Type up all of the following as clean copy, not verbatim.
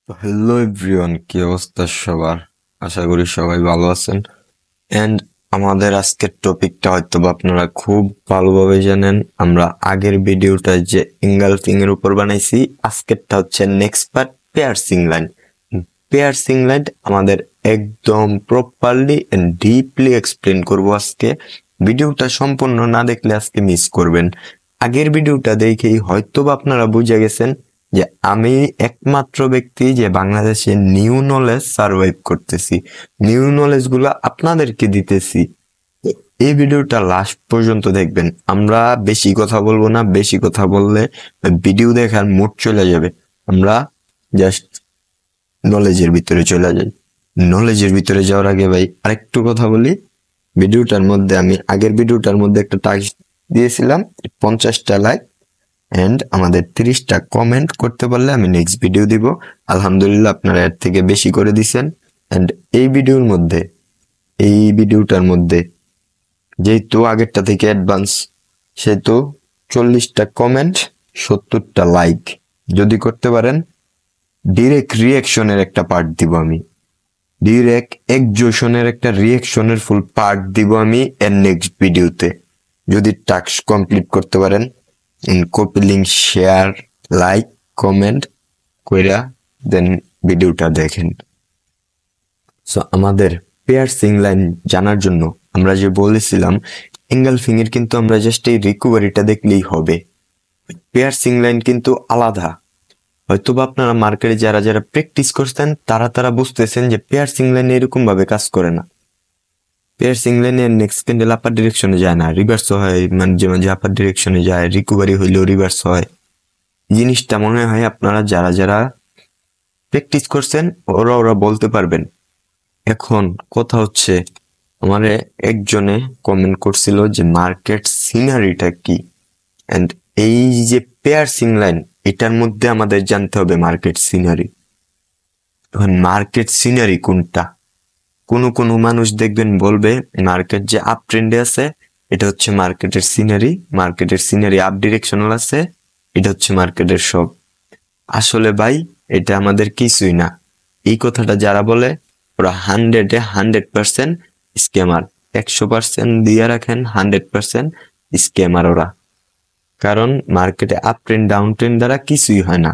তো hello everyone, কি অবস্থা সবার? আশা করি সবাই ভালো আছেন। এন্ড আমাদের আজকের টপিকটা হয়তো বা আপনারা খুব ভালোভাবে জানেন। আমরা আগের ভিডিওটা যে এঙ্গালফিং এর উপর বানাইছি, আজকেরটা হচ্ছে নেক্সট পার্ট, পেয়ারসিং লাইন। পেয়ারসিং লাইন আমাদের একদম প্রপারলি এন্ড ডিপলি এক্সপ্লেন করব আজকে। ভিডিওটা সম্পূর্ণ না দেখলে আজকে মিস করবেন। আগের ভিডিওটা দেখেই হয়তো বা আপনারা বুঝে গেছেন যে আমি একমাত্র ব্যক্তি যে বাংলাদেশে নিউ নলেজ সার্ভাইভ করতেছি, নিউ নলেজ গুলা আপনাদেরকে দিতেছি। এই ভিডিওটা লাস্ট পর্যন্ত দেখবেন। আমরা বেশি কথা বলবো না, বেশি কথা বললে ভিডিও দেখার মুড চলে যাবে। আমরা জাস্ট নলেজের ভিতরে চলে যাই। নলেজের ভিতরে যাওয়ার আগে ভাই আরেকটু কথা বলি। ভিডিওটার মধ্যে আমি আগের ভিডিওটার মধ্যে একটা টাস্ক দিয়েছিলাম, 50টা লাইক এন্ড আমাদের 30টা কমেন্ট করতে পারলে আমি নেক্সট ভিডিও দিব। আলহামদুলিল্লাহ আপনারা এর থেকে বেশি করে দিছেন। এন্ড এই ভিডিওটার মধ্যে যেহেতু আগেরটা থেকে অ্যাডভান্স, সেহেতু 40টা কমেন্ট, 70টা লাইক যদি করতে পারেন, ডিরেক্ট রিয়াকশনের একটা পার্ট দিব আমি। ডিরেক্ট এক্সজশনের একটা রিয়াকশনের ফুল পার্ট দিব আমি এর নেক্সট ভিডিওতে। যদি টাস্ক কমপ্লিট করতে পারেন, copy link, share, like, comment কইরা দেন ভিডিওটা দেখেন। সো আমাদের পেয়ারসিং লাইন জানার জন্য আমরা যে বলেছিলাম এঙ্গেলফিং এর, কিন্তু আমরা জাস্ট এই রিকভারিটা দেখলেই হবে। পেয়ারসিং লাইন কিন্তু আলাদা। হয়তোবা আপনারা মার্কেটে যারা যারা প্র্যাকটিস করছেন তারা বুঝতেছেন যে পেয়ারসিং লাইন এরকম ভাবে কাজ করে না। পেয়ারসিং লাইনের নেক্সট ক্যান্ডেল আপার ডিরেকশনে যায় না, রিভার্স হয়। মাঝে মাঝে আপার ডিরেকশনে যায়, রিকভারি হইলেও রিভার্স হয়। জিনিসটা মনে হয় আপনারা যারা যারা প্র্যাকটিস করছেন ওরা বলতে পারবেন। এখন কথা হচ্ছে, আমারে একজনে কমেন্ট করছিল যে মার্কেট সিনারিটা কি, এন্ড এই যে পেয়ারসিং লাইন, এটার মধ্যে আমাদের জানতে হবে মার্কেট সিনারি। এখন মার্কেট সিনারি কোনটা? কোনো মানুষ দেখবেন বলবে মার্কেট যে আপ ট্রেন্ডে আছে এটা হচ্ছে মার্কেটের সিনারি, মার্কেটের সিনারি আপ ডিরেকশনাল আছে, এটা হচ্ছে মার্কেটের সব। আসলে ভাই এটা আমাদের কিছুই না। এই কথাটা যারা বলে ওরা 100% স্ক্যামার। 100% দিয়ে রাখেন, 100% স্ক্যামার ওরা। কারণ মার্কেটে আপ ট্রেন্ড ডাউন ট্রেন্ড দ্বারা কিছুই হয় না।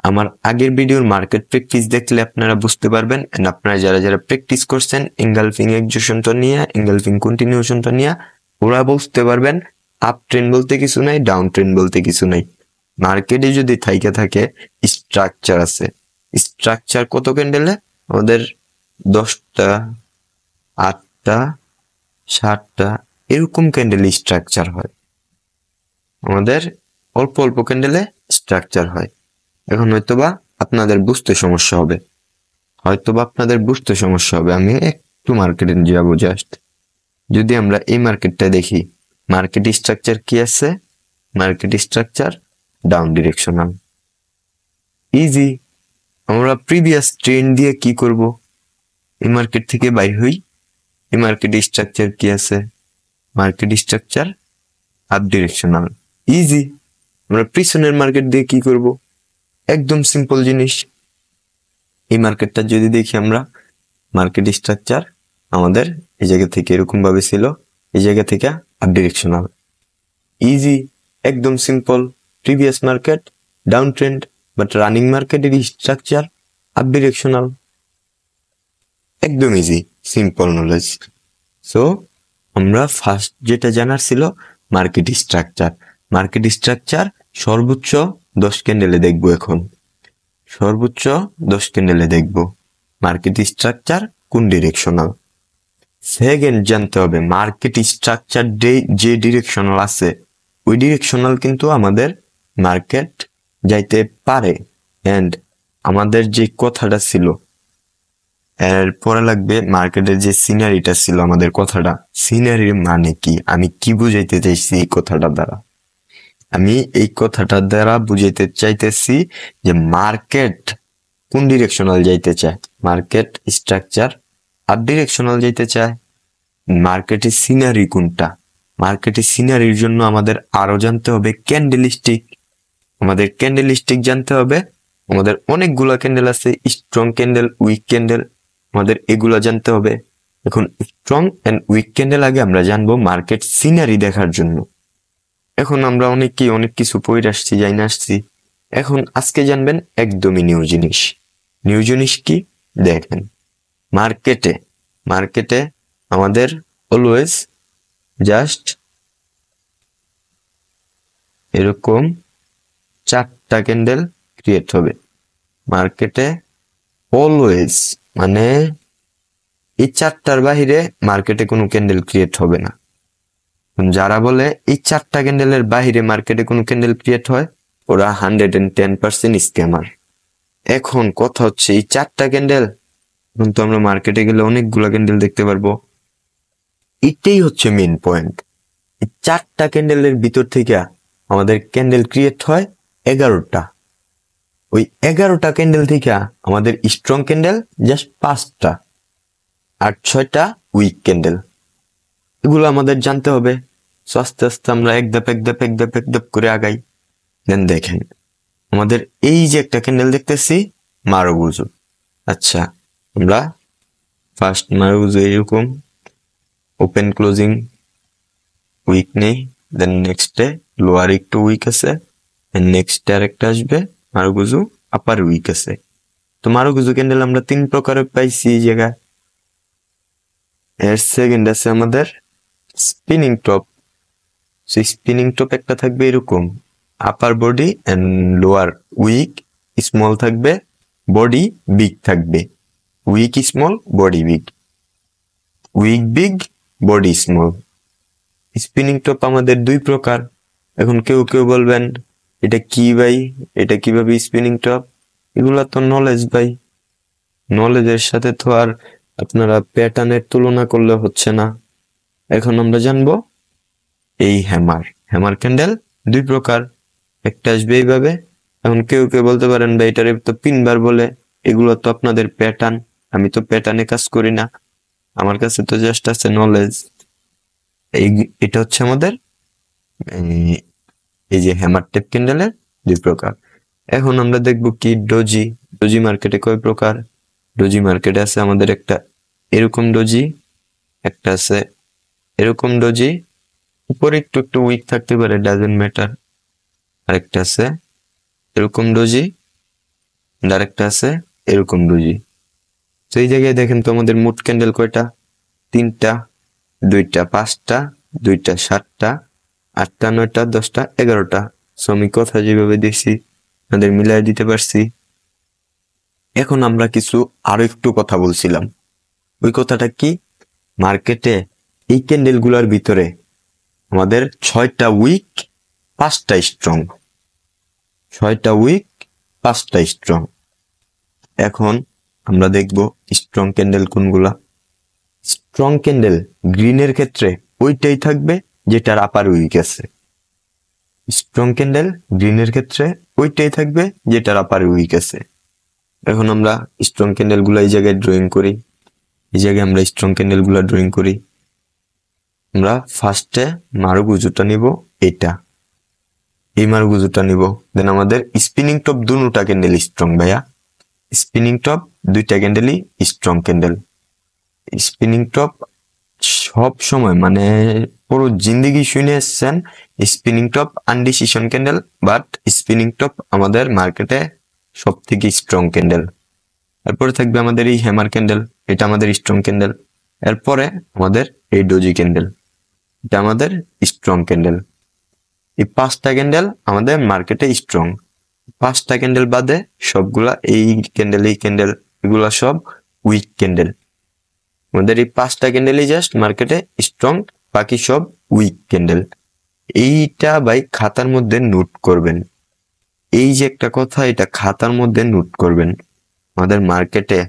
আমার আগের ভিডিওর মার্কেট প্র্যাকটিস দেখলে আপনারা বুঝতে পারবেন। এন্ড আপনারা যারা যারা প্র্যাকটিস করছেন এঙ্গালফিং এক্সজশনটা নিয়ে, এঙ্গালফিং কন্টিনিউশনটা নিয়ে, ওরা বুঝতে পারবেন আপ ট্রেন্ড বলতে কিছু নাই, ডাউন ট্রেন্ড বলতে কিছু নাই। মার্কেটে যদি থাইকা থাকে স্ট্রাকচার আছে। স্ট্রাকচার কত ক্যান্ডেলে? আমাদের 10টা, 8টা, 7টা এরকম ক্যান্ডেলে স্ট্রাকচার হয়। আমাদের অল্প অল্প ক্যান্ডেলে স্ট্রাকচার হয়। এখন হয়তোবা আপনাদের বুঝতে সমস্যা হবে, আমি একটু মার্কেটে যাবো জাস্ট। যদি আমরা এই মার্কেটটা দেখি, মার্কেট স্ট্রাকচার কি আছে? Market structure down directional. Easy. আমরা প্রিভিয়াস ট্রেন্ড দিয়ে কি করব? এই মার্কেট থেকে বাই হই। এই মার্কেট স্ট্রাকচার কি আছে? Market structure up directional. Easy. আমরা পিছনের মার্কেট দিয়ে কি করব? একদম সিম্পল জিনিস। এই মার্কেটটা যদি দেখি আমরা, মার্কেট স্ট্রাকচার আমাদের এই জায়গা থেকে এরকম ভাবে ছিল, এই জায়গা থেকে আপ ডিরেকশনাল। ইজি, একদম simple. Previous market down trend, but running মার্কেটের স্ট্রাকচার আপ ডিরেকশনাল। একদম ইজি, সিম্পল নলেজ। সো আমরা ফার্স্ট যেটা জানার ছিল মার্কেট স্ট্রাকচার। মার্কেট স্ট্রাকচার সর্বোচ্চ 10 ক্যান্ডেলে দেখবো। এখন সর্বোচ্চ 10 ক্যান্ডেলে দেখবো মার্কেট স্ট্রাকচার কোন ডিরেকশনাল। সেকেন্ড জানতে হবে মার্কেট স্ট্রাকচার যে ডিরেকশনাল আছে ওই ডিরেকশনাল কিন্তু আমাদের মার্কেট যাইতে পারে। এন্ড আমাদের যে কথাটা ছিল এরপরে লাগবে মার্কেটের যে সিনারিটা ছিল, আমাদের কথাটা সিনারির মানে কি, আমি কি বুঝাইতে চাইছি এই কথাটা দ্বারা? আমি এই কথাটার দ্বারা বুঝাইতে চাইতেছি যে মার্কেট কোন ডিরেকশনাল যাইতে চায়। মার্কেট স্ট্রাকচার আপ ডিরেকশনাল যাইতে চায়। মার্কেটের সিনারি কোনটা? মার্কেটের সিনারির জন্য আমাদের আরো জানতে হবে ক্যান্ডেলস্টিক। আমাদের ক্যান্ডেলস্টিক জানতে হবে, আমাদের অনেকগুলা ক্যান্ডেল আছে, স্ট্রং ক্যান্ডেল, উইক ক্যান্ডেল, আমাদের এগুলা জানতে হবে। এখন স্ট্রং এন্ড উইক ক্যান্ডেল আগে আমরা জানবো মার্কেট সিনারি দেখার জন্য। এখন আমরা অনেক কিছু পড়ে আসছি, জানি আসছি, এখন আজকে জানবেন একদমই নিউ জিনিস। নিউ জিনিস কি দেখেন, মার্কেটে আমাদের অলওয়েজ জাস্ট এরকম 4টা ক্যান্ডেল ক্রিয়েট হবে মার্কেটে অলওয়েজ, মানে এই 4টার বাহিরে মার্কেটে কোনো ক্যান্ডেল ক্রিয়েট হবে না। যারা বলে এই 4টা ক্যান্ডেলের বাহিরে মার্কেটে কোনো ক্যান্ডেল ক্রিয়েট হয়, ওরা 110% স্ক্যামার। এখন কথা হচ্ছে এই 4টা ক্যান্ডেল, কিন্তু আমরা মার্কেটে গেলে অনেকগুলা ক্যান্ডেল দেখতে পারবো। এটাই হচ্ছে মেইন পয়েন্ট। এই 4টা ক্যান্ডেলের ভিতর থেকে আমাদের ক্যান্ডেল ক্রিয়েট হয় 11টা। ওই 11টা ক্যান্ডেল থেকে আমাদের স্ট্রং ক্যান্ডেল জাস্ট 5টা, আর 6টা উইক ক্যান্ডেল। এগুলো আমাদের জানতে হবে। আস্তে আস্তে আমরা এক ধাপ করে আগাই। দেন দেখেন আমাদের এই যে একটা ক্যান্ডেল দেখতেছি মারুগুজু। আচ্ছা, আমরা ফার্স্ট মারুগুজু এরকম ওপেন ক্লোজিং উইক নেই, দেন নেক্সটে লোয়ার একটু উইক আছে, নেক্সটে আরেকটা আসবে মারুগুজু আপার উইক আছে। তো মারুগুজু ক্যান্ডেল আমরা 3 প্রকারের পাইছি এই জায়গায়। এর সেকেন্ড আছে আমাদের স্পিনিং টপ। স্পিনিং টপ একটা থাকবে এরকম, upper body and lower wick small থাকবে, বডি বিগ থাকবে। Wick small, body big, wick big, body small. Spinning top আমাদের 2 প্রকার। এখন কেউ বলবেন এটা কি ভাই, এটা কিভাবে স্পিনিং টপ? এগুলা তো নলেজ ভাই, নলেজের সাথে তো আর আপনারা প্যাটার্নের তুলনা করলে হচ্ছে না। এখন আমরা জানবো এই হ্যামার ক্যান্ডেল 2 প্রকার। একটা আসবে এইভাবে। এখন কেউ বলতে পারেন ভাই এটারে তো পিনবার বলে, এগুলো তো আপনাদের প্যাটার্ন, আমি তো প্যাটার্নে কাজ করি না, আমার কাছে তো জাস্ট আছে নলেজ। এটা হচ্ছে আমাদের এই যে হ্যামার টেপ ক্যান্ডেলের 2 প্রকার। এখন আমরা দেখবো কি ডোজি মার্কেটে কয় প্রকার। ডোজি মার্কেটে আছে আমাদের একটা এরকম ডোজি, একটা আছে এরকম ডোজি, উপরে একটু উইক থাকতে পারে, ডাজেন্ট ম্যাটার। আরেকটা আছে এরকম ডোজি, আরেকটা আছে এরকম ডোজি। তো এই জায়গায় দেখেন তো আমাদের মোট ক্যান্ডেল কয়টা? 3টা, 2টা 5টা, 2টা 7টা, 8টা 9টা 10টা 11টা। সো আমি কথা যেভাবে দিয়েছি আমাদের মিলাই দিতে পারছি। এখন আমরা কিছু আরো একটু কথা বলছিলাম, ওই কথাটা কি, মার্কেটে এই ক্যান্ডেল গুলার ভিতরে আমাদের 6টা উইক 5টা স্ট্রং, 6টা উইক 5টা স্ট্রং। এখন আমরা দেখব স্ট্রং ক্যান্ডেল কোনগুলা। স্ট্রং ক্যান্ডেল গ্রিনের ক্ষেত্রে ওইটাই থাকবে যেটার আপার উইক আছে। স্ট্রং ক্যান্ডেল গ্রিনের ক্ষেত্রে ওইটাই থাকবে যেটার আপার উইক আছে। এখন আমরা স্ট্রং ক্যান্ডেল গুলা এই জায়গায় ড্রয়িং করি। এই জায়গায় আমরা স্ট্রং ক্যান্ডেল গুলা ড্রয়িং করি। আমরা ফার্স্টে মারুগুজুটা নিব, এটা এই মারুগুজুটা নিব। দেন আমাদের স্পিনিং টপ দুটা ক্যান্ডেল স্ট্রং ভাইয়া, স্পিনিং টপ 2টা ক্যান্ডেলই স্ট্রং ক্যান্ডেল। স্পিনিং টপ সব সময় মানে পুরো জিন্দেগি শুনে এসছেন spinning top indecision candle, but spinning top আমাদের মার্কেটে সব থেকে স্ট্রং ক্যান্ডেল। এরপরে থাকবে আমাদের এই হ্যামার ক্যান্ডেল, এটা আমাদের স্ট্রং ক্যান্ডেল। এরপরে আমাদের এই ডোজি ক্যান্ডেল, এটা আমাদের স্ট্রং ক্যান্ডেল। এই 5টা ক্যান্ডেল আমাদের মার্কেটে স্ট্রং। 5টা ক্যান্ডেল বাদে সবগুলা এই ক্যান্ডেল এগুলা সব উইক ক্যান্ডেল। আমাদের এই 5টা ক্যান্ডেলই জাস্ট মার্কেটে স্ট্রং, বাকি সব উইক ক্যান্ডেল। এইটা ভাই খাতার মধ্যে নোট করবেন। এই যে একটা কথা, এটা খাতার মধ্যে নোট করবেন। আমাদের মার্কেটে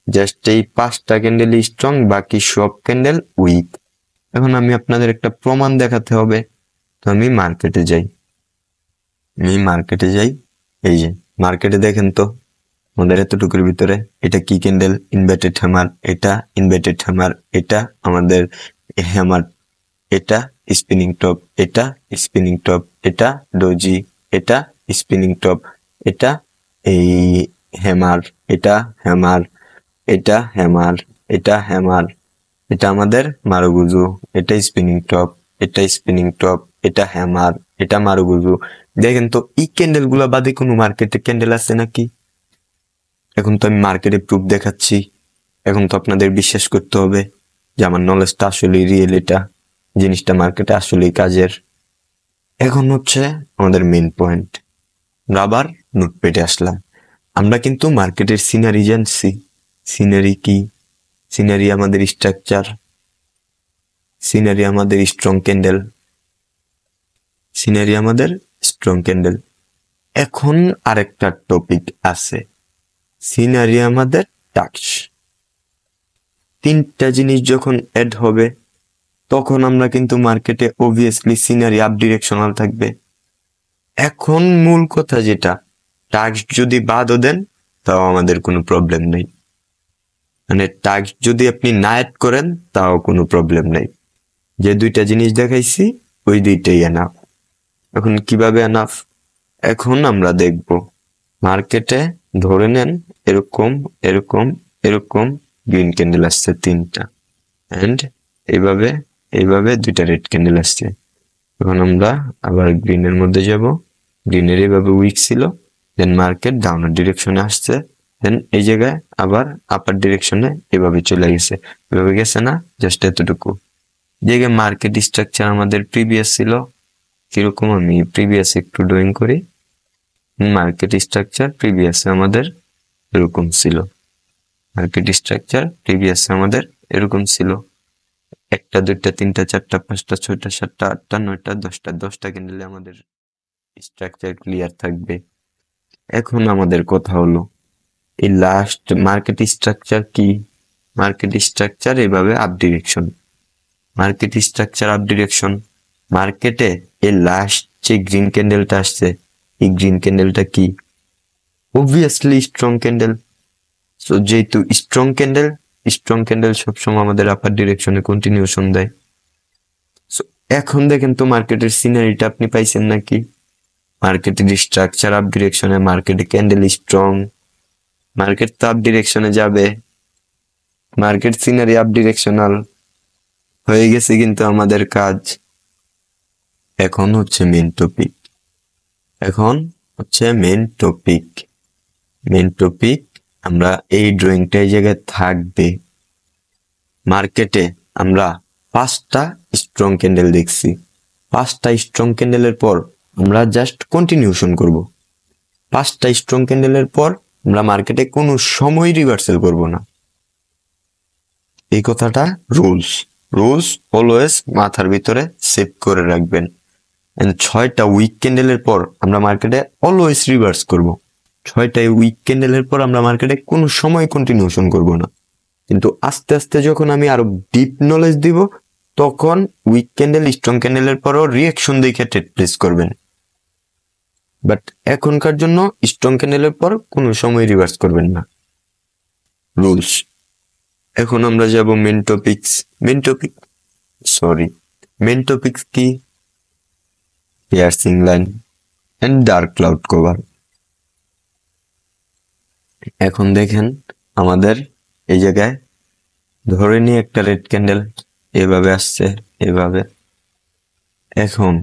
জাস্ট এই 5টা ক্যান্ডেল স্ট্রং, বাকি সব ক্যান্ডেল উইক। এখন আমি আপনাদের একটা প্রমাণ দেখাতে হবে। তো আমি মার্কেটে যাই, এই যে মার্কেটে দেখেন তো আমাদের এতটুকুর ভিতরে এটা কি ক্যান্ডেল, ইনভার্টেড হ্যামার, এটা ইনভার্টেড হ্যামার, এটা আমাদের হ্যামার, এটা স্পিনিং টপ, এটা স্পিনিং টপ, এটা ডোজি, এটা স্পিনিং টপ, এটা এই হ্যামার, এটা হ্যামার, এটা হ্যামার, এটা হ্যামার, এটা আমাদের মারুগুজু, এটা স্পিনিং টপ, এটা স্পিনিং টপ, এটা হ্যামার, এটা মারুগুজু। দেখেন তো এই ক্যান্ডেল গুলা বাদে কোনো মার্কেটে ক্যান্ডেল আছে নাকি? এখন তো আমি মার্কেটে প্রুফ দেখাচ্ছি, এখন তো আপনাদের বিশ্বাস করতে হবে যে আমার নলেজটা আসলে রিয়েল, এটা জিনিসটা মার্কেটে আসলেই কাজের। এখন হচ্ছে আমাদের মেন পয়েন্ট, আমরা আবার নোটপ্যাডে আসলাম। আমরা কিন্তু মার্কেটের সিনারি জানছি। সিনারি কি? সিনারি আমাদের স্ট্রাকচার, সিনারি আমাদের স্ট্রং ক্যান্ডেল, সিনারি আমাদের স্ট্রং ক্যান্ডেল। এখন আরেকটা টপিক আছে, সিনারি আমাদের টাক্স। তিনটা জিনিস যখন অ্যাড হবে তখন আমরা কিন্তু মার্কেটে অবভিয়াসলি সিনারি আপ ডিরেকশনাল থাকবে। এখন মূল কথা যেটা, টাক্স যদি বাদও দেন তাও আমাদের কোনো প্রবলেম নেই, মানে টাক্স যদি আপনি না অ্যাড করেন তাও কোনো প্রবলেম নেই। যে দুইটা জিনিস দেখাইছি ওই দুইটাই এনাফ। এখন কিভাবে এনাফ এখন আমরা দেখব। মার্কেটে ধরে নেন এরকম এরকম এরকম গ্রিন ক্যান্ডেল আসছে তিনটা, এন্ড এইভাবে এইভাবে দুইটা রেড ক্যান্ডেল আসছে। এখন আমরা আবার গ্রিনের মধ্যে যাব, গ্রিনের এইভাবে উইক ছিল, দেন মার্কেট ডাউনার ডিরেকশনে আসছে, দেন এই জায়গায় আবার আপার ডিরেকশনে এভাবে চলে গেছে। এভাবে গেছে না, জাস্ট এতটুকু জায়গায় মার্কেট স্ট্রাকচার আমাদের প্রিভিয়াস ছিল কিরকম, আমি প্রিভিয়াস একটু ড্রয়িং করি। মার্কেট স্ট্রাকচার প্রিভিয়াস আমাদের এরকম ছিল, মার্কেট স্ট্রাকচার প্রিভিয়াস আমাদের এরকম ছিল, একটা দুইটা তিনটা চারটা পাঁচটা ছয়টা সাতটা আটটা নয়টা দশটা ক্যান্ডেলে আমাদের স্ট্রাকচার ক্লিয়ার থাকবে। এখন আমাদের কথা হলো এই লাস্ট মার্কেট স্ট্রাকচার কি? মার্কেট স্ট্রাকচার এভাবে up direction, market structure up direction. মার্কেটে এই লাস্ট যে গ্রিন ক্যান্ডেলটা আসছে, এই গ্রিন ক্যান্ডেলটা কি? Obviously strong candle. সো যেহেতু স্ট্রং ক্যান্ডেল সবসময় আমাদের আপার ডিরেকশনে কন্টিনিউশন দেয়। সো এখন দেখেন তো মার্কেটের সিনারিটা আপনি পাইছেন নাকি? মার্কেটের স্ট্রাকচার আপ ডিরেকশনে, মার্কেটে ক্যান্ডেল স্ট্রং, মার্কেট তো আপ ডিরেকশনে যাবে, মার্কেট সিনারি আপ ডিরেকশনাল হয়ে গেছে কিন্তু আমাদের কাজ। এখন হচ্ছে মেন টপিক, এখন হচ্ছে মেন টপিক। আমরা এই ড্রয়িংটা এই জায়গায় থাকবে। মার্কেটে আমরা 5টা স্ট্রং ক্যান্ডেল দেখছি, 5টা স্ট্রং ক্যান্ডেলের পর আমরা জাস্ট কন্টিনিউশন করব। 5টা স্ট্রং ক্যান্ডেলের পর আমরা মার্কেটে কোনো সময় রিভার্সাল করব না। এই কথাটা রুলস অলওয়েজ মাথার ভিতরে সেভ করে রাখবেন। 6টা উইক ক্যান্ডেলের পর আমরা মার্কেটে অলওয়েজ রিভার্স করব। 6টা উইক ক্যান্ডেলের পর আমরা মার্কেটে কোনো সময় কন্টিনিউশন করব না। কিন্তু আস্তে আস্তে যখন আমি আরো ডিপ নলেজ দিব তখন উইক ক্যান্ডেল স্ট্রং ক্যান্ডেলের পরও রিয়াকশন দেখে ট্রেড প্লেস করবেন। বাট এখনকার জন্য স্ট্রং ক্যান্ডেলের পর কোনো সময় রিভার্স করবেন না, রুলস। এখন আমরা যাব মেন টপিকস কি? Piercing line and dark cloud cover. এখন দেখেন আমাদের এই জায়গায় ধরে নিয়ে একটা রেড ক্যান্ডেল এভাবে আসছে, এভাবে। এখন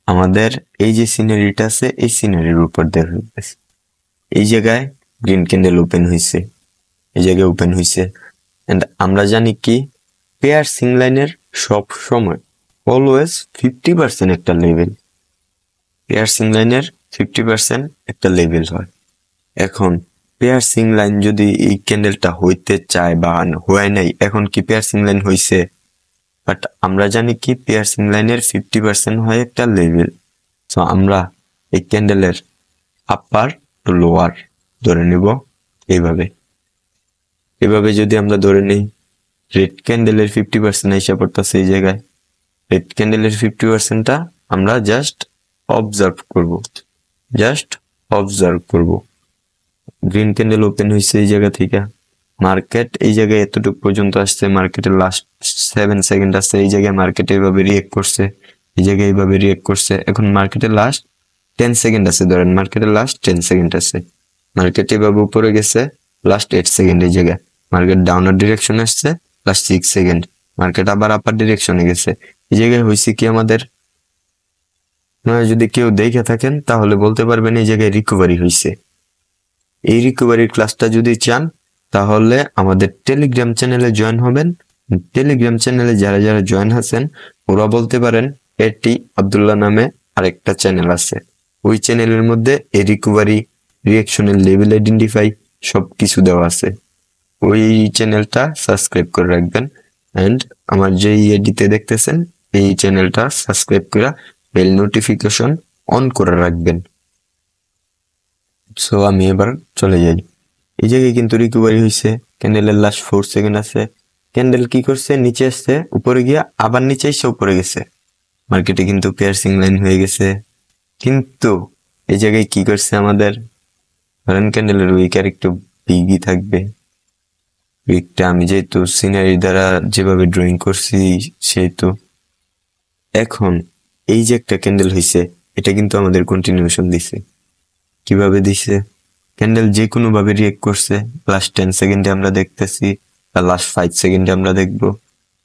আমাদের এই যে সিনারিটা আছে এই সিনারির উপর দেখা যাচ্ছে এই জায়গায় গ্রিন ক্যান্ডেল ওপেন হয়েছে, এই জায়গায় ওপেন হয়েছে। এন্ড আমরা জানি কি পিয়ার্সিং লাইনের সব সময় অলওয়েজ 50% একটা লেভেল, পিয়ার্সিং লাইনের 50% একটা লেভেল হয়। এখন পিয়ার্সিং লাইন যদি এই ক্যান্ডেলটা হইতে চায় বা হয় নাই, এখন কি পিয়ার্সিং লাইন হইছে, বাট আমরা জানি কি পিয়ার্সিং লাইনের 50% হয় একটা লেভেল। সো আমরা এই ক্যান্ডেলের আপার টু লোয়ার ধরে নিব এইভাবে। এভাবে যদি আমরা ধরে নিই রেড ক্যান্ডেলের 50% এসে পড়তেছে এই জায়গায়, রেড ক্যান্ডেলের 50%টা আমরা জাস্ট অবজার্ভ করব। গ্রিন ক্যান্ডেল ওপেন হয়েছে এই জায়গা থেকে, মার্কেট এই জায়গায় এতটুকু পর্যন্ত আসছে, মার্কেটের লাস্ট 7 সেকেন্ড আসছে, এই জায়গায় মার্কেট এইভাবে রিয়েক্ট করছে, এই জায়গায় এইভাবে রিয়েক্ট করছে। এখন মার্কেটের লাস্ট 10 সেকেন্ড আছে, ধরেন মার্কেটের লাস্ট 10 সেকেন্ড আছে, মার্কেট এভাবে উপরে গেছে লাস্ট 8 সেকেন্ড এই জায়গায়, মার্কেট ডাউনার ডিরেকশন আসছে লাস্ট 6 সেকেন্ড, মার্কেট আবার আপার ডিরেকশনে গেছে। এই জায়গায় হয়েছে কি আমাদের, যদি কেউ দেখে থাকেন তাহলে বলতে পারবেন এই জায়গায় রিকভারি হয়েছে। এই রিকভারির ক্লাসটা যদি চান তাহলে আমাদের টেলিগ্রাম চ্যানেলে জয়েন হবেন। টেলিগ্রাম চ্যানেলে যারা যারা জয়েন আছেন ওরা বলতে পারেন এটি আব্দুল্লাহ নামে আরেকটা চ্যানেল আছে, ওই চ্যানেলের মধ্যে এই রিকভারি, রিয়াকশনের লেভেল আইডেন্টিফাই সবকিছু দেওয়া আছে, ওই চ্যানেলটা সাবস্ক্রাইব করে রাখবেন। এন্ড আমার যে এডিতে দেখতেছেন এই চ্যানেলটা সাবস্ক্রাইব করে বেল নোটিফিকেশন অন করে রাখবেন। সো আমি এবার চলে যাই। এই জায়গায় কিন্তু রিকভারি হয়েছে, ক্যান্ডেলের লাস্ট 4 সেকেন্ড আছে, ক্যান্ডেল কি করছে নিচে আসছে, উপরে গিয়া আবার নিচে এসে উপরে গেছে, মার্কেটে কিন্তু পিয়ার্সিং লাইন হয়ে গেছে। কিন্তু এই জায়গায় কি করছে আমাদের, ধরেন ক্যান্ডেলের উইক আর একটু বিগই থাকবে, উইকটা আমি যেহেতু সিনারি দ্বারা যেভাবে ড্রয়িং করছি সেহেতু। এখন এই যে একটা ক্যান্ডেল হয়েছে এটা কিন্তু আমাদের কন্টিনিউশন দিছে। কিভাবে দিছে, ক্যান্ডেল যে কোনো ভাবে রিয়েক্ট করছে, লাস্ট 10 সেকেন্ডে আমরা দেখতেছি বা লাস্ট 5 সেকেন্ডে আমরা দেখব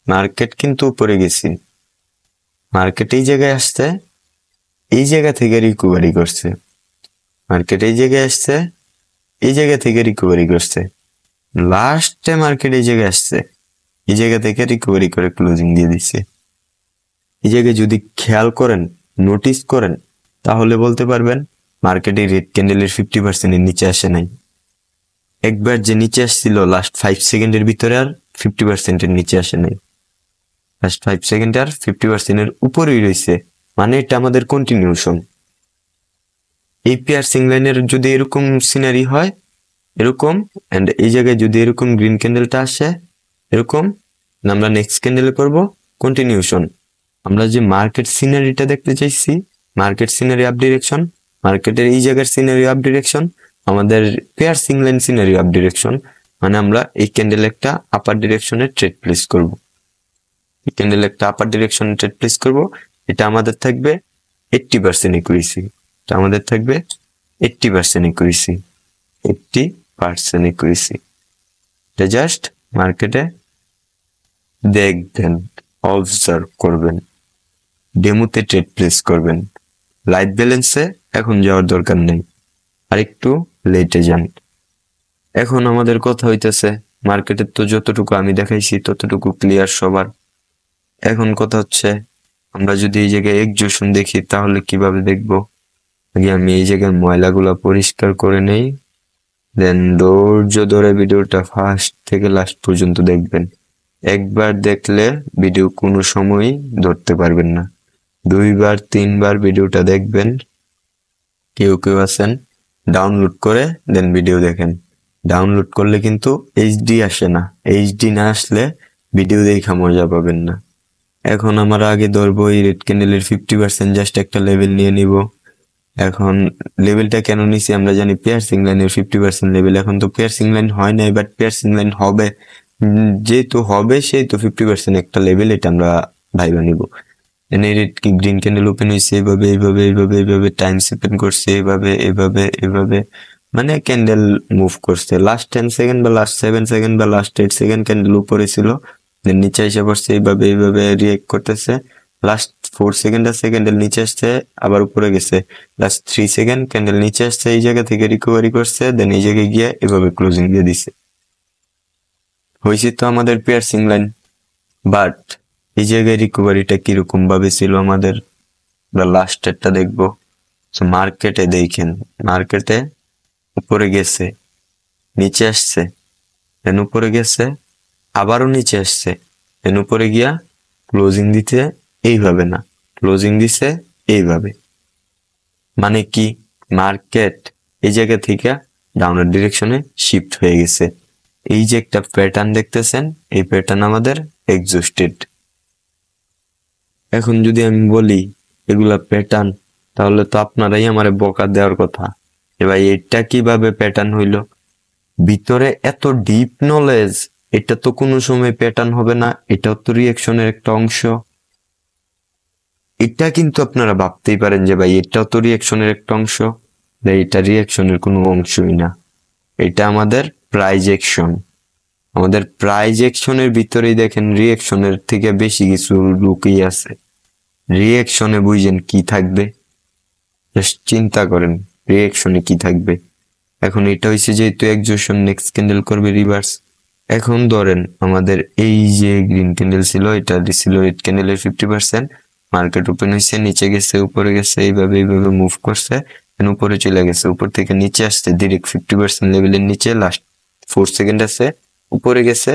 মার্কেট কিন্তু উপরে গেছি, মার্কেট এই জায়গায় আসছে, এই জায়গা থেকে রিকভারি করছে, মার্কেট এই জায়গায় আসছে, এই জায়গা থেকে রিকভারি করছে, লাস্টে মার্কেট এই জায়গায় আসছে, এই জায়গা থেকে রিকভারি করে ক্লোজিং দিয়ে দিচ্ছে। এই জায়গায় যদি খেয়াল করেন, নোটিস করেন, তাহলে বলতে পারবেন মার্কেটে রেড ক্যান্ডেলের 50% এর নিচে আসে নাই। একবার যে নিচে আসছিল লাস্ট 5 সেকেন্ডের ভিতরে আর 50% এর নিচে আসে নাই, লাস্ট 5 সেকেন্ড আর 50% এর উপরেই রয়েছে, মানে এটা আমাদের কন্টিনিউশন। এই পিয়ার্সিং লাইনের যদি এরকম সিনারি হয় এরকম, এন্ড এই জায়গায় যদি এরকম গ্রিন ক্যান্ডেলটা আসে এরকম, আমরা নেক্সট ক্যান্ডেলে করব কন্টিনিউশন। আমরা যে মার্কেট সিনারিটা দেখতে চাইছি, মার্কেট সিনারি আপ ডিরেকশন, মার্কেটের এই জায়গার সিনারি আপ ডিরেকশন, আমাদের piercing line scenery up direction, মানে আমরা এই ক্যান্ডেল একটা আপার ডিরেকশনে ট্রেড প্লেস করব, এই ক্যান্ডেল একটা আপার ডিরেকশনে ট্রেড প্লেস করব, এটা আমাদের থাকবে 80% একুরেসি, এটা আমাদের থাকবে 80% একুরেসি, 80% একুরেসি। এটা জাস্ট মার্কেটে দেখবেন, অবজার্ভ করবেন, ডেমোতে ট্রেড প্লেস করবেন। লাইট ব্যালেন্সে এখন যাওয়ার দরকার নেই, আর একটু লেটে যান। এখন আমাদের কথা হইতেছে মার্কেটের তো যতটুকু আমি দেখাইছি ততটুকু ক্লিয়ার সবার। এখন কথা হচ্ছে আমরা যদি এই জায়গায় এক্সজশন দেখি তাহলে কিভাবে দেখবো। আগে আমি এই জায়গায় ময়লাগুলা পরিষ্কার করে নেই, দেন ধৈর্য ধরে ভিডিওটা ফার্স্ট থেকে লাস্ট পর্যন্ত দেখবেন। একবার দেখলে ভিডিও কোনো সময়ই ধরতে পারবেন না, 2বার 3বার ভিডিওটা দেখবেন। কেউ কেউ আছেন ডাউনলোড করে দেন ভিডিও দেখেন, ডাউনলোড করলে কিন্তু এইচডি আসে না, এইচডি না আসলে ভিডিও দেখা মজা পাবেন না। এখন আমরা আগে ধরবো এই রেড ক্যান্ডেলের 50% জাস্ট একটা লেভেল নিয়ে নিব। এখন লেভেলটা কেন নিছি আমরা জানি পিয়ার্সিং লাইনের 50% লেভেল, এখন তো পিয়ার্সিং লাইন হয় নাই, বাট পিয়ার্সিং লাইন হবে, যেহেতু হবে সেহেতু 50% একটা লেভেল, এটা আমরা ভাইবা নিব। রেড কি গ্রিন ক্যান্ডেল ওপেন হয়েছে এইভাবে এইভাবে এইভাবে এইভাবে, টাইম স্পেন্ড করছে এইভাবে এইভাবে এইভাবে, মানে ক্যান্ডেল মুভ করছে লাস্ট 10 সেকেন্ড বা লাস্ট 7 সেকেন্ড বা লাস্ট 8 সেকেন্ড ক্যান্ডেল উপরে ছিল, দেন নিচে এসে পড়ছে এইভাবে এইভাবে রিয়েক্ট করতেছে, লাস্ট 4 সেকেন্ড আছে ক্যান্ডেল নিচে আসছে আবার উপরে গেছে, লাস্ট 3 সেকেন্ড ক্যান্ডেল নিচে আসছে, এই জায়গা থেকে রিকভারি করছে, দেন এই জায়গায় গিয়ে এভাবে ক্লোজিং দিয়ে দিছে। হয়েছে তো আমাদের পিয়ার্সিং লাইন, বাট এই জায়গায় রিকভারিটা কিরকম ভাবে ছিল আমাদের, আমরা লাস্টেরটা দেখবো। মার্কেটে দেখেন, মার্কেটে উপরে গেছে, নিচে আসছে, দেন উপরে গেছে, আবারও নিচে আসছে, দেন উপরে গিয়া ক্লোজিং দিতে এইভাবে না, ক্লোজিং দিছে এইভাবে। মানে কি, মার্কেট এই জায়গা থেকে ডাউনার ডিরেকশনে শিফট হয়ে গেছে। এই যে একটা প্যাটার্ন দেখতেছেন, এই প্যাটার্ন আমাদের এক্সস্টেড। এখন যদি আমি বলি এগুলা প্যাটার্ন, তাহলে তো আপনারাই আমারে বকা দেওয়ার কথা, এবার এটা কিভাবে প্যাটার্ন হইলো। ভিতরে এত ডিপ নলেজ, এটা তো কোনো সময় প্যাটার্ন হবে না, এটাও তো রিয়াকশনের একটা অংশ। এটা কিন্তু আপনারা ভাবতেই পারেন যে ভাই এটাও তো রিয়াকশনের একটা অংশ, এটা রিয়াকশনের কোনো অংশই না। এটা আমাদের প্রাইজ অ্যাকশন। আমাদের প্রাইজ অ্যাকশনের ভিতরেই দেখেন রিঅ্যাকশনের থেকে বেশি কিছু লুকিয়ে আছে। রিঅ্যাকশনে বুঝেন কি থাকবে, জাস্ট চিন্তা করেন রিঅ্যাকশনে কি থাকবে। এখন এটা হয়েছে যেহেতু এক্সজশন নেক্সট ক্যান্ডেল করবে রিভার্স। এখন ধরেন আমাদের এই যে গ্রিন ক্যান্ডেল ছিল, এটা দিছিল রেড ক্যান্ডেলের 50%, মার্কেট ওপেন হয়েছে, নিচে গেছে, উপরে গেছে, এইভাবে মুভ করছে, উপরে চলে গেছে, উপর থেকে নিচে আসছে ডিরেক্ট 50% লেভেলের নিচে, লাস্ট 4 সেকেন্ড আছে, উপরে গেছে,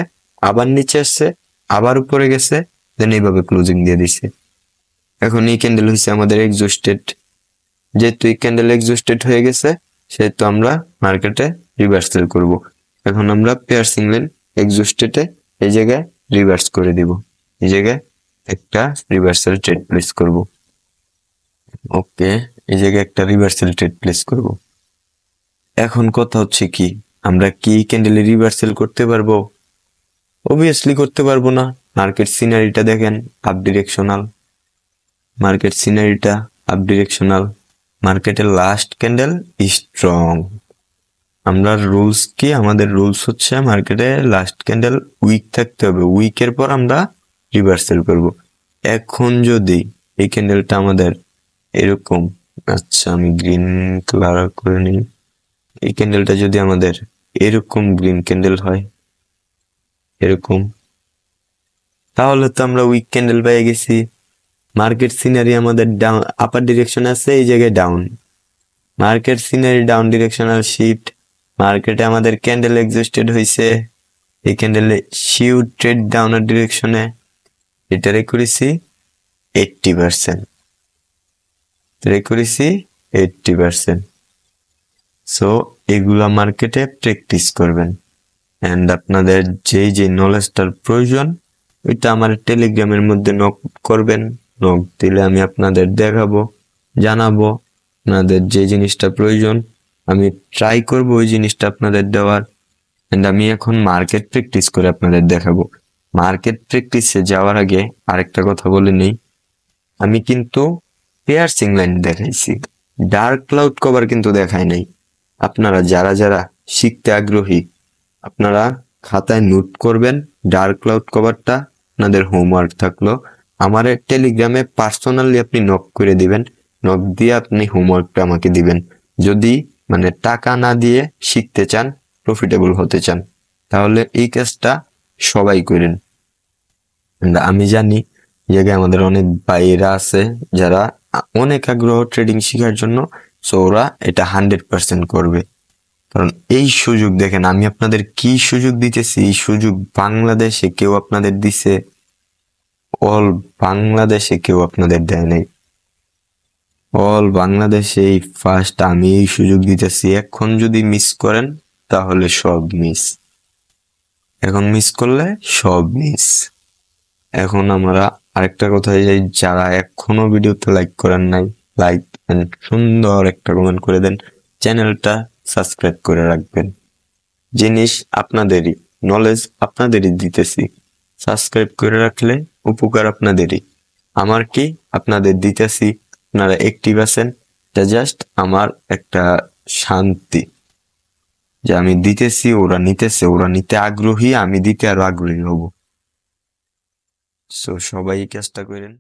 আবার নিচে আসছে, আবার উপরে গেছে, দেন এইভাবে ক্লোজিং দিয়ে দিছে। এখন এই ক্যান্ডেল হয়েছে আমাদের এক্সজস্টেড। যেহেতু এই ক্যান্ডেল এক্সজস্টেড হয়ে গেছে, সেহেতু আমরা মার্কেটে রিভার্সাল করব। এখন আমরা পিয়ার্সিং লাইন এক্সজস্টেডে এই জায়গায় রিভার্স করে দিব, এই জায়গায় একটা রিভার্সাল ট্রেড প্লেস করব। ওকে, এই জায়গায় একটা রিভার্সাল ট্রেড প্লেস করব। এখন কথা হচ্ছে কি, আমরা কি ক্যান্ডেলে রিভার্সাল করতে পারবো? অবভিয়াসলি করতে পারবো না। মার্কেট সিনারিটা দেখেন, আপ ডিরেকশনাল। মার্কেট সিনারিটা আপ ডিরেকশনাল। মার্কেটের লাস্ট ক্যান্ডেল স্ট্রং। আমরা রুলস কি, আমাদের রুলস হচ্ছে মার্কেটে লাস্ট ক্যান্ডেল উইক থাকতে হবে, উইকের পর আমরা রিভার্সাল করব। এখন যদি এই ক্যান্ডেলটা আমাদের এরকম, আচ্ছা আমি গ্রিন কালার করে নিই, এই ক্যান্ডেলটা যদি আমাদের এরকম গ্রিন ক্যান্ডেল হয়, এরকম, তাহলে তো আমরা উইক ক্যান্ডেল পেয়ে গেছি। মার্কেট সিনারি আমাদের ডাউন, আপার ডিরেকশন আছে, এই জায়গায় down. Market scenery down directional shift. মার্কেটে আমাদের ক্যান্ডেল এক্সিস্টেড হয়েছে, এই ক্যান্ডেলে শিউ ট্রেড ডাউনের ডিরেকশনে, এটারে করেছি 80%, করেছি 80%। সো এগুলা মার্কেটে প্র্যাকটিস করবেন। অ্যান্ড আপনাদের যেই যে নলেজটার প্রয়োজন, ওইটা আমার টেলিগ্রামের মধ্যে নক করবেন। নক দিলে আমি আপনাদের দেখাবো, জানাবো আপনাদের যে জিনিসটা প্রয়োজন, আমি ট্রাই করব ওই জিনিসটা আপনাদের দেওয়ার। এন্ড আমি এখন মার্কেট প্র্যাকটিস করে আপনাদের দেখাবো। মার্কেট প্র্যাকটিসে যাওয়ার আগে আরেকটা কথা বলে নেই, আমি কিন্তু পিয়ার্সিং লাইন দেখাইছি, ডার্ক ক্লাউড কভার কিন্তু দেখাই নাই। আপনারা যারা যারা শিখতে আগ্রহী, আপনারা খাতায় নোট করবেন ডার্ক ক্লাউড কভারটা, আপনাদের হোমওয়ার্ক থাকলো। আমার টেলিগ্রামে পার্সোনালি আপনি নক করে দিবেন, নক দিয়ে আপনি হোমওয়ার্কটা আমাকে দিবেন। যদি মানে টাকা না দিয়ে শিখতে চান, প্রফিটেবল হতে চান, তাহলে এই কাজটা সবাই করেন। আমি জানি জায়গায় আমাদের অনেক ভাইয়েরা আছে যারা অনেক আগ্রহ ট্রেডিং শেখার জন্য, সো ওরা এটা 100% করবে। কারণ এই সুযোগ দেখেন আমি আপনাদের কি সুযোগ দিতেছি, এই সুযোগ বাংলাদেশে কেউ আপনাদের দিছে, অল বাংলাদেশে কেউ আপনাদের দেয় নাই। অল বাংলাদেশে এই ফার্স্ট আমি এই সুযোগ দিতেছি। এখন যদি মিস করেন তাহলে সব মিস, এখন মিস করলে সব মিস। এখন আমরা আরেকটা কথায় যাই, যারা এখনো ভিডিওতে লাইক করেন নাই, লাইক এন্ড সুন্দর একটা কমেন্ট করে দেন, চ্যানেলটা সাবস্ক্রাইব করে রাখবেন। জিনিস আপনাদেরই, নলেজ আপনাদেরই দিতেছি, সাবস্ক্রাইব করে রাখলে উপকার আপনাদেরই। আমার কি, আপনাদের দিতেছি, আপনারা অ্যাক্টিভ আছেন, এটা জাস্ট আমার একটা শান্তি যে আমি দিতেছি, ওরা নিতেছে, ওরা নিতে আগ্রহী, আমি দিতে আরো আগ্রহী হব। সো সবাই এই কাজটা করেন।